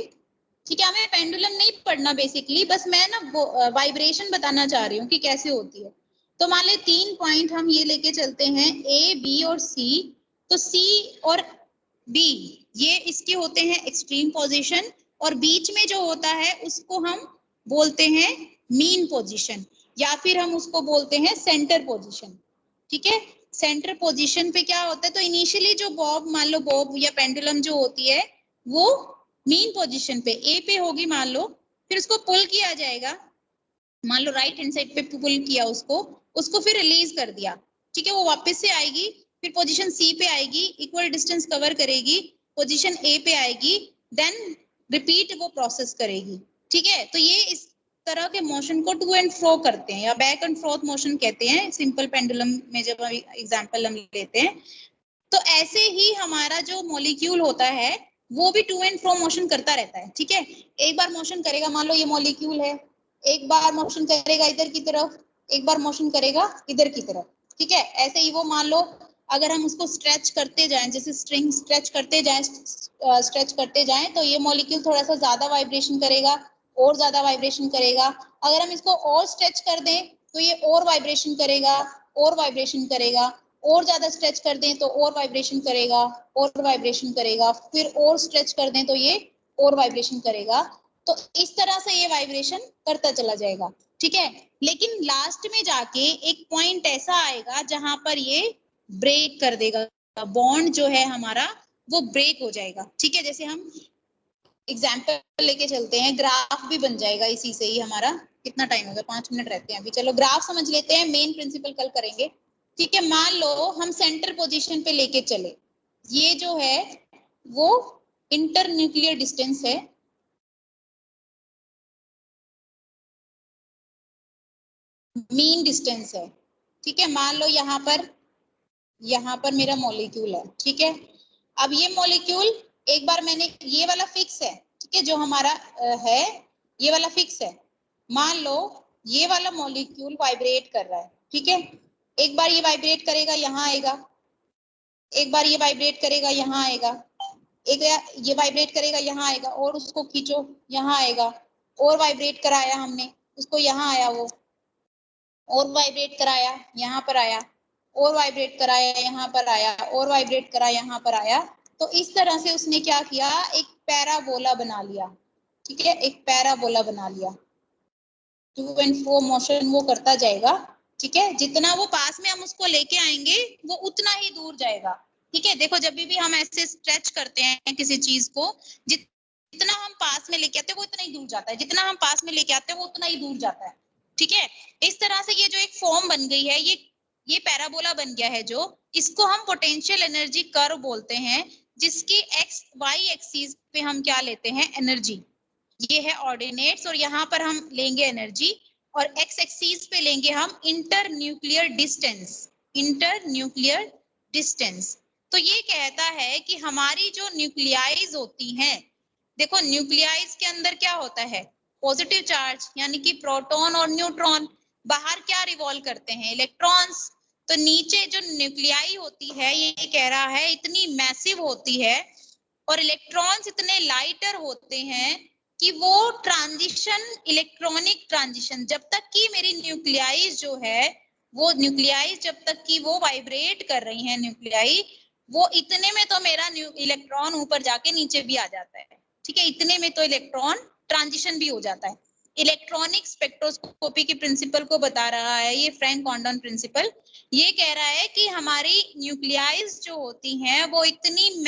ठीक है। हमें पेंडुलम नहीं पढ़ना बेसिकली, बस मैं ना वाइब्रेशन बताना चाह रही हूँ कि कैसे होती है। तो मान ले 3 पॉइंट हम ये लेके चलते हैं, ए, बी और सी। तो सी और बी ये इसके होते हैं एक्सट्रीम पोजीशन, और बीच में जो होता है उसको हम बोलते हैं मीन पोजीशन, या फिर हम उसको बोलते हैं सेंटर पोजीशन, ठीक है। सेंटर पोजीशन पे क्या होता है, तो इनिशियली जो बॉब, मान लो बॉब या पेंडुलम जो होती है वो मीन पोजीशन पे ए पे होगी मान लो, फिर उसको पुल किया जाएगा, मान लो राइट हैंड साइड पे पुल किया उसको फिर रिलीज कर दिया, ठीक है। वो वापस से आएगी, फिर पोजीशन सी पे आएगी, इक्वल डिस्टेंस कवर करेगी, पोजीशन ए पे आएगी, देन रिपीट वो प्रोसेस करेगी, ठीक है। तो ये इस तरह के मोशन को टू एंड फ्रो करते हैं, या बैक एंड फ्रोथ मोशन कहते हैं सिंपल पेंडुलम में जब एग्जांपल हम लेते हैं। तो ऐसे ही हमारा जो मॉलिक्यूल होता है वो भी टू एंड फ्रो मोशन करता रहता है, ठीक है। एक बार मोशन करेगा, मान लो ये मॉलिक्यूल है, एक बार मोशन करेगा इधर की तरफ, एक बार मोशन करेगा इधर की तरफ, ठीक है। ऐसे ही वो मान लो अगर हम उसको स्ट्रेच करते जाएं, जैसे स्ट्रिंग स्ट्रेच करते जाएं, तो ये मॉलिक्यूल थोड़ा सा ज्यादा वाइब्रेशन करेगा, और ज्यादा वाइब्रेशन करेगा। अगर हम इसको और स्ट्रेच कर दें तो ये और वाइब्रेशन करेगा, और वाइब्रेशन करेगा, और ज्यादा स्ट्रेच कर दें तो और वाइब्रेशन करेगा, और वाइब्रेशन करेगा, फिर और स्ट्रेच कर दें तो ये और वाइब्रेशन करेगा। तो इस तरह से ये वाइब्रेशन करता चला जाएगा, ठीक है। लेकिन लास्ट में जाके एक पॉइंट ऐसा आएगा जहां पर ये ब्रेक कर देगा, बॉन्ड जो है हमारा वो ब्रेक हो जाएगा, ठीक है। जैसे हम एग्जाम्पल लेके चलते हैं, ग्राफ भी बन जाएगा इसी से ही हमारा। कितना टाइम होगा, 5 मिनट रहते हैं अभी, चलो ग्राफ समझ लेते हैं, मेन प्रिंसिपल कल करेंगे, ठीक है। मान लो हम सेंटर पोजीशन पे लेके चले, ये जो है वो इंटर न्यूक्लियर डिस्टेंस है, मीन डिस्टेंस है, ठीक है। मान लो यहाँ पर मेरा मॉलिक्यूल है, ठीक है। अब ये मॉलिक्यूल, एक बार मैंने, ये वाला फिक्स है, ठीक है, जो हमारा है ये वाला फिक्स है। मान लो ये वाला मॉलिक्यूल वाइब्रेट कर रहा है, ठीक है। एक बार ये वाइब्रेट करेगा यहाँ आएगा, एक बार ये वाइब्रेट करेगा यहाँ आएगा, एक ये वाइब्रेट करेगा यहाँ आएगा, और उसको खींचो यहाँ आएगा, और वाइब्रेट कराया हमने उसको यहाँ आया वो, और वाइब्रेट कराया यहाँ पर आया, और वाइब्रेट कराया यहाँ पर आया, और वाइब्रेट कराया यहाँ पर आया। तो इस तरह से उसने क्या किया, एक पैराबोला बना लिया, ठीक है, एक पैराबोला बना लिया। टू एंड फ्रो मोशन वो करता जाएगा, ठीक है। जितना वो पास में हम उसको लेके आएंगे वो उतना ही दूर जाएगा, ठीक है। देखो जब भी हम ऐसे स्ट्रेच करते हैं किसी चीज को, जितना हम पास में लेके आते हैं वो इतना ही दूर जाता है, जितना हम पास में लेके आते हैं वो उतना ही दूर जाता है, ठीक है। इस तरह से ये जो एक फॉर्म बन गई है, ये पैराबोला बन गया है, जो इसको हम पोटेंशियल एनर्जी कर्व बोलते हैं, जिसकी एक्स वाई एक्सिस पे हम क्या लेते हैं, एनर्जी। ये है ऑर्डिनेट्स, और यहाँ पर हम लेंगे एनर्जी, और एक्स एक्सिस पे लेंगे हम inter nuclear distance, inter nuclear distance. तो ये कहता है कि हमारी जो न्यूक्लियाइज होती हैं, देखो न्यूक्लियाइज के अंदर क्या होता है, पॉजिटिव चार्ज, यानी कि प्रोटॉन और न्यूट्रॉन। बाहर क्या रिवॉल्व करते हैं, इलेक्ट्रॉन्स। तो नीचे जो न्यूक्लियाई होती है, ये कह रहा है इतनी मैसिव होती है, और इलेक्ट्रॉन्स इतने लाइटर होते हैं कि वो ट्रांजिशन, इलेक्ट्रॉनिक ट्रांजिशन, जब तक कि मेरी न्यूक्लियाइज जो है, वो न्यूक्लियाइज जब तक कि वो वाइब्रेट कर रही है न्यूक्लियाई, वो इतने में तो मेरा इलेक्ट्रॉन ऊपर जाके नीचे भी आ जाता है, ठीक है, इतने में तो इलेक्ट्रॉन ट्रांजिशन भी हो जाता है। इलेक्ट्रॉनिक स्पेक्ट्रोस्कोपी के प्रिंसिपल को बता रहा है ये फ्रैंक कॉन्डन प्रिंसिपल। ये कह रहा है कि हमारी न्यूक्लियाइज जो होती हैं वो इतनी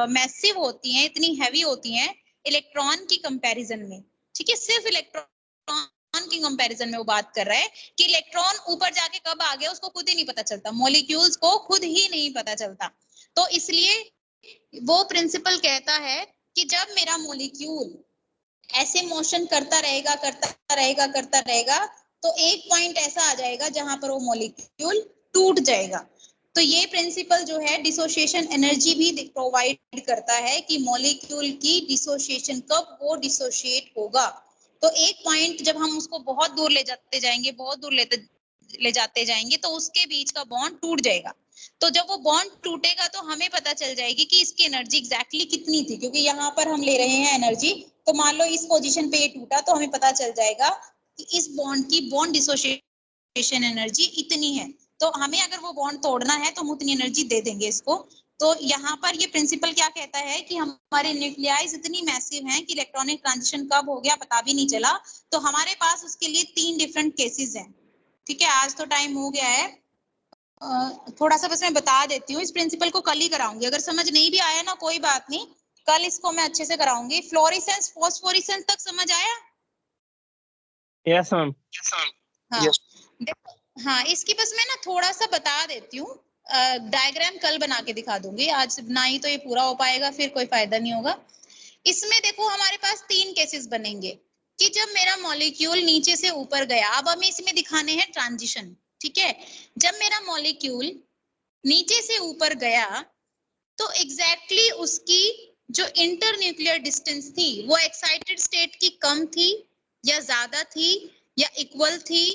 मैसिव होती हैं, इतनी हैवी होती हैं इलेक्ट्रॉन की कंपैरिजन में, ठीक है। सिर्फ इलेक्ट्रॉन की कंपैरिजन में वो बात कर रहा है कि इलेक्ट्रॉन ऊपर जाके कब आ गया उसको खुद ही नहीं पता चलता, मॉलिक्यूल्स को खुद ही नहीं पता चलता। तो इसलिए वो प्रिंसिपल कहता है कि जब मेरा मॉलिक्यूल ऐसे मोशन करता रहेगा करता रहेगा करता रहेगा, तो एक पॉइंट ऐसा आ जाएगा जहां पर वो मॉलिक्यूल टूट जाएगा। तो ये प्रिंसिपल जो है डिसोसिएशन एनर्जी भी प्रोवाइड करता है कि मॉलिक्यूल की डिसोसिएशन कब वो डिसोशिएट होगा। तो एक पॉइंट जब हम उसको बहुत दूर ले जाते जाएंगे, बहुत दूर ले जाते जाएंगे, तो उसके बीच का बॉन्ड टूट जाएगा। तो जब वो बॉन्ड टूटेगा तो हमें पता चल जाएगी कि इसकी एनर्जी एग्जैक्टली कितनी थी, क्योंकि यहाँ पर हम ले रहे हैं एनर्जी। तो मान लो इस पोजीशन पे ये टूटा, तो हमें पता चल जाएगा कि इस बॉन्ड की बॉन्ड डिसोसिएशन एनर्जी इतनी है। तो हमें अगर वो बॉन्ड तोड़ना है तो हम उतनी एनर्जी दे देंगे इसको। तो यहाँ पर ये प्रिंसिपल क्या कहता है कि हमारे न्यूक्लियाइज इतनी मैसिव हैं कि इलेक्ट्रॉनिक ट्रांजिशन कब हो गया पता भी नहीं चला। तो हमारे पास उसके लिए 3 डिफरेंट केसेस हैं, ठीक है। आज तो टाइम हो गया है, थोड़ा सा बस मैं बता देती हूँ। इस प्रिंसिपल को कल ही कराऊंगी, अगर समझ नहीं भी आया ना कोई बात नहीं, कल इसको मैं अच्छे से कराऊंगी। फ्लोरेसेंस फोस्फोरेसेंस तक समझ आया? Yes ma'am. हाँ देखो, हाँ इसकी बस मैं ना थोड़ा सा बता देती हूँ, डायग्राम कल बना के दिखा दूंगी, आज ना ही तो ये पूरा हो पाएगा, फिर कोई फायदा नहीं होगा। इसमें देखो हमारे पास 3 केसेस बनेंगे कि जब मेरा मॉलिक्यूल नीचे से ऊपर गया, अब हमें इसमें दिखाने हैं ट्रांजिशन, ठीक है। जब मेरा मॉलिक्यूल नीचे से ऊपर गया तो एग्जैक्टली उसकी जो इंटर न्यूक्लियर डिस्टेंस थी वो एक्साइटेड स्टेट की कम थी या ज्यादा थी या इक्वल थी,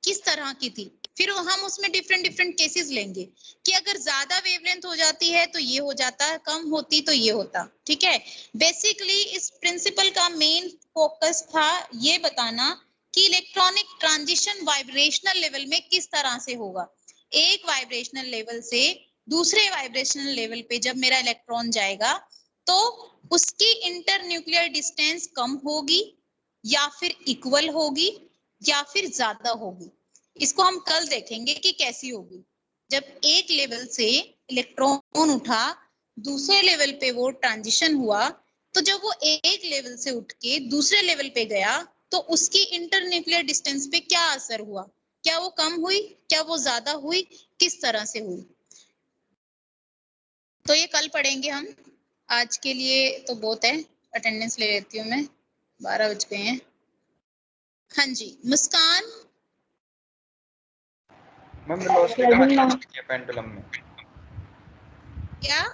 किस तरह की थी। फिर हम उसमें डिफरेंट केसेस लेंगे कि अगर ज्यादा वेवलेंथ हो जाती है तो ये हो जाता, कम होती तो ये होता, ठीक है। बेसिकली इस प्रिंसिपल का मेन फोकस था ये बताना कि इलेक्ट्रॉनिक ट्रांजिशन वाइब्रेशनल लेवल में किस तरह से होगा। एक वाइब्रेशनल लेवल से दूसरे वाइब्रेशनल लेवल पे जब मेरा इलेक्ट्रॉन जाएगा तो उसकी इंटर न्यूक्लियर डिस्टेंस कम होगी या फिर इक्वल होगी या फिर ज्यादा होगी। इसको हम कल देखेंगे कि कैसी होगी। जब एक लेवल से इलेक्ट्रॉन उठा दूसरे लेवल पे वो ट्रांजिशन हुआ, तो जब वो एक लेवल से उठ के दूसरे लेवल पे गया तो उसकी इंटर न्यूक्लियर डिस्टेंस पे क्या असर हुआ, क्या वो कम हुई, क्या वो ज्यादा हुई, किस तरह से हुई। तो ये कल पढ़ेंगे हम, आज के लिए तो बहुत है, अटेंडेंस ले लेती हूँ मैं, 12 बज गए हैं। हाँ जी मुस्कान। मैम वेलोसिटी कहाँ ज्यादा होती है पेंडुलम में? क्या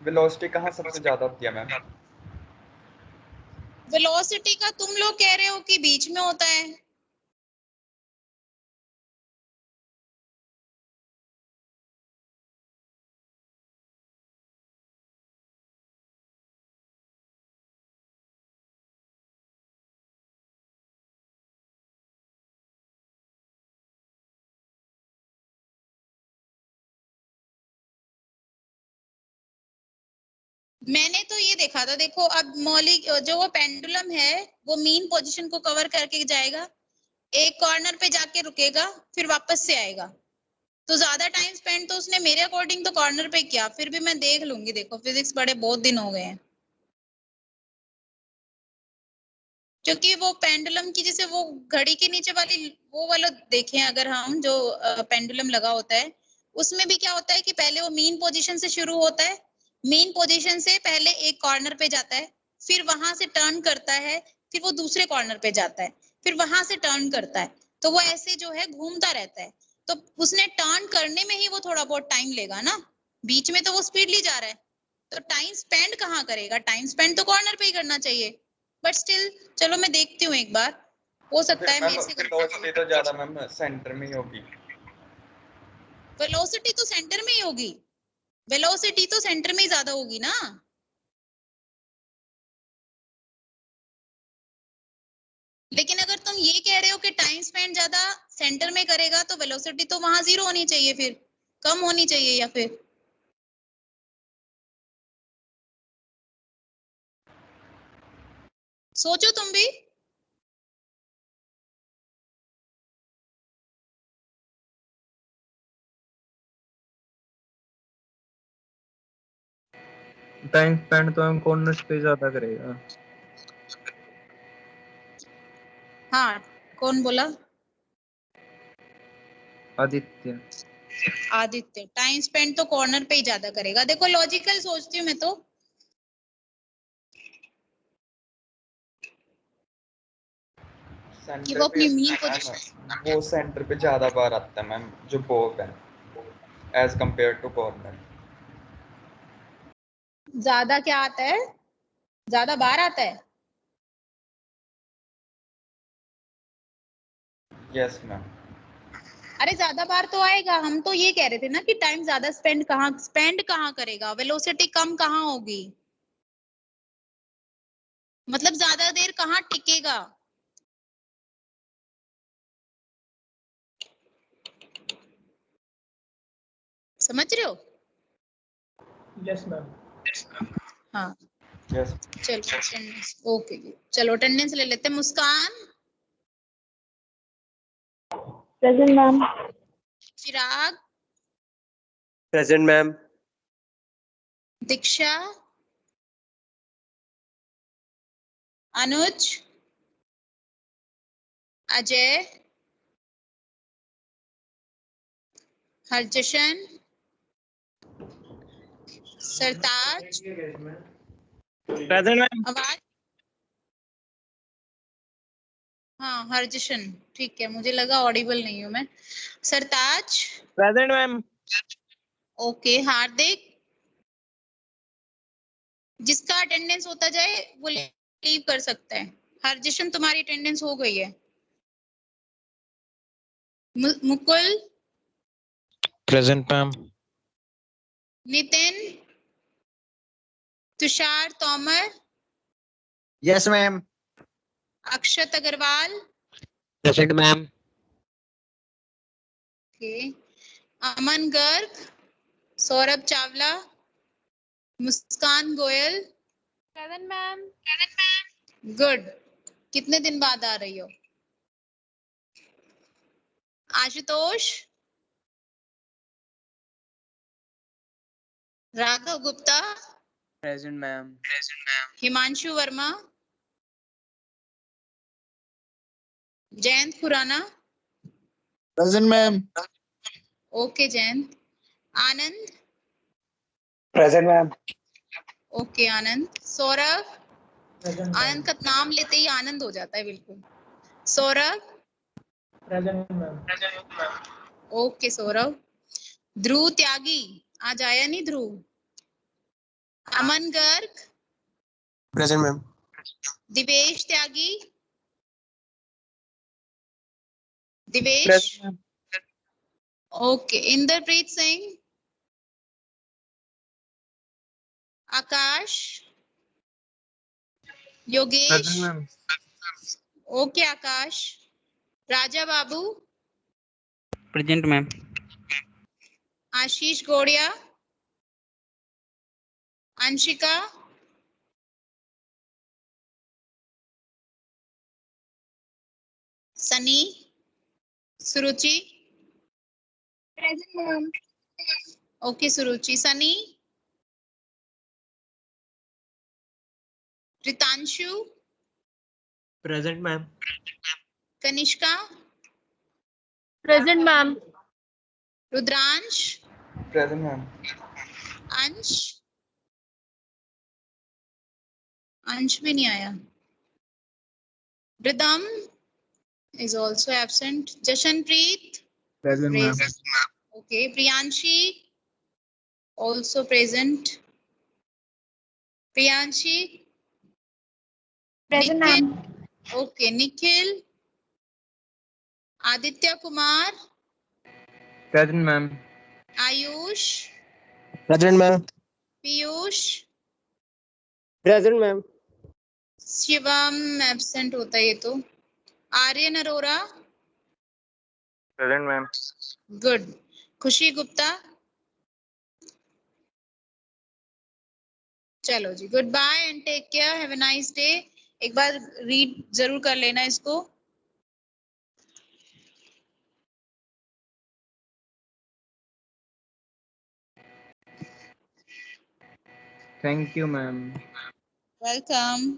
वेलोसिटी कहाँ सबसे ज्यादा होती है मैम? वेलोसिटी का तुम लोग कह रहे हो कि बीच में होता है। मैंने तो ये देखा था, देखो अब मौलिक जो वो पेंडुलम है वो मीन पोजीशन को कवर करके जाएगा, एक कॉर्नर पे जाके रुकेगा, फिर वापस से आएगा। तो ज्यादा टाइम स्पेंड तो उसने मेरे अकॉर्डिंग तो कॉर्नर पे किया, फिर भी मैं देख लूंगी, देखो फिजिक्स पढ़े बहुत दिन हो गए हैं। क्योंकि वो पेंडुलम की जैसे वो घड़ी के नीचे वाली वो वाला देखें अगर हम, जो पेंडुलम लगा होता है उसमें भी क्या होता है कि पहले वो मीन पोजीशन से शुरू होता है, मीन पोजीशन से पहले एक कॉर्नर पे जाता है, फिर वहां से टर्न करता है, फिर वो दूसरे कॉर्नर पे जाता है, फिर वहां से टर्न करता है, तो वो ऐसे जो है घूमता रहता है। तो उसने टर्न करने में ही वो थोड़ा बहुत टाइम लेगा ना, बीच में तो वो स्पीडली जा रहा है, तो टाइम स्पेंड कहाँ करेगा, टाइम स्पेंड तो कॉर्नर पे ही करना चाहिए। बट स्टिल चलो मैं देखती हूँ एक बार, हो सकता है मेरे से वेलोसिटी तो ज्यादा मैम सेंटर में ही होगी। वेलोसिटी तो सेंटर में ही होगी, वेलोसिटी तो सेंटर में ही ज्यादा होगी ना। लेकिन अगर तुम ये कह रहे हो कि टाइम स्पेंड ज्यादा सेंटर में करेगा तो वेलोसिटी तो वहां 0 होनी चाहिए, फिर कम होनी चाहिए, या फिर सोचो तुम भी। टाइम स्पेंड तो हम कॉर्नर्स पे ज्यादा करेगा। हाँ, कौन बोला? आदित्य। आदित्य, टाइम स्पेंड तो कॉर्नर पे ही ज्यादा करेगा। देखो लॉजिकल सोचती हूँ मैं तो, कि सेंटर वो पे अपनी मीन पोजीशन, वो सेंटर पे ज्यादा बार आता है मैम, जो बॉब है एज कंपेयर टू कॉर्नर। ज्यादा क्या आता है, ज्यादा बार आता है। Yes ma'am. अरे ज्यादा बार तो आएगा, हम तो ये कह रहे थे ना कि टाइम ज्यादा स्पेंड कहाँ करेगा, वेलोसिटी कम कहाँ होगी, मतलब ज्यादा देर कहाँ टिकेगा। समझ रहे हो? Yes ma'am. हाँ यस। चलो अटेंडेंस, ओके जी, चलो अटेंडेंस ले लेते हैं। मुस्कान, प्रेजेंट मैम। चिराग, प्रेजेंट मैम। दीक्षा, अनुज, अजय, हरजशन, सरताज, प्रेजेंट मैम। आवाज, हाँ हरजशन, ठीक है, मुझे लगा ऑडिबल नहीं हूं मैं। सरताज, प्रेजेंट मैम। ओके। हार्दिक, जिसका अटेंडेंस होता जाए वो लीव कर सकता है। हरजशन तुम्हारी अटेंडेंस हो गई है। Mukul, present ma'am. Nitin, Tushar Tomar, yes ma'am. Akshat Agarwal, present ma'am. Okay, Aman Garg, Saurabh Chawla, Muskan Goyal, present ma'am. Good. कितने दिन बाद आ रही हो? Ashutosh, Raghav Gupta, present ma'am. Himanshu Verma, Jayant Khurana, present ma'am. Okay Jayant, Anand, present ma'am. Okay Anand, Saurabh, present Anand का नाम लेते ही आनंद हो जाता है बिल्कुल। Saurabh, present ma'am. Okay Saurabh. Dhruv Tyagi, आज आया नहीं Dhruv. Aman Garg, present ma'am. Divesh Tyagi, Divesh, Present, ma'am. Okay, Indrapreet Singh, Akash, Yogesh, present ma'am. Okay Akash, Raja Babu, present ma'am. Ashish Godiya, Anshika, Sunny, Suruchi, Present, ma'am. Okay Suruchi, Sunny, Ritanshu, Present, ma'am. Kanishka, Present, ma'am. Rudransh, Present, ma'am. Ansh, Ansh भी नहीं आया, Ridham is also absent, Jashanpreet, Present, ma'am. okay, Priyanshi, also present, Priyanshi, Present, Nikhil, ma'am. okay, Nikhil, Aditya Kumar, present ma'am. Ayush, Present, ma'am. Piyush, Present, ma'am. Shivam absent होता है ये तो, Aryan Arora, present ma'am. Good, Khushi Gupta, चलो जी, good bye and take care, have a nice day. एक बार read जरूर कर लेना इसको। Thank you ma'am. वेलकम।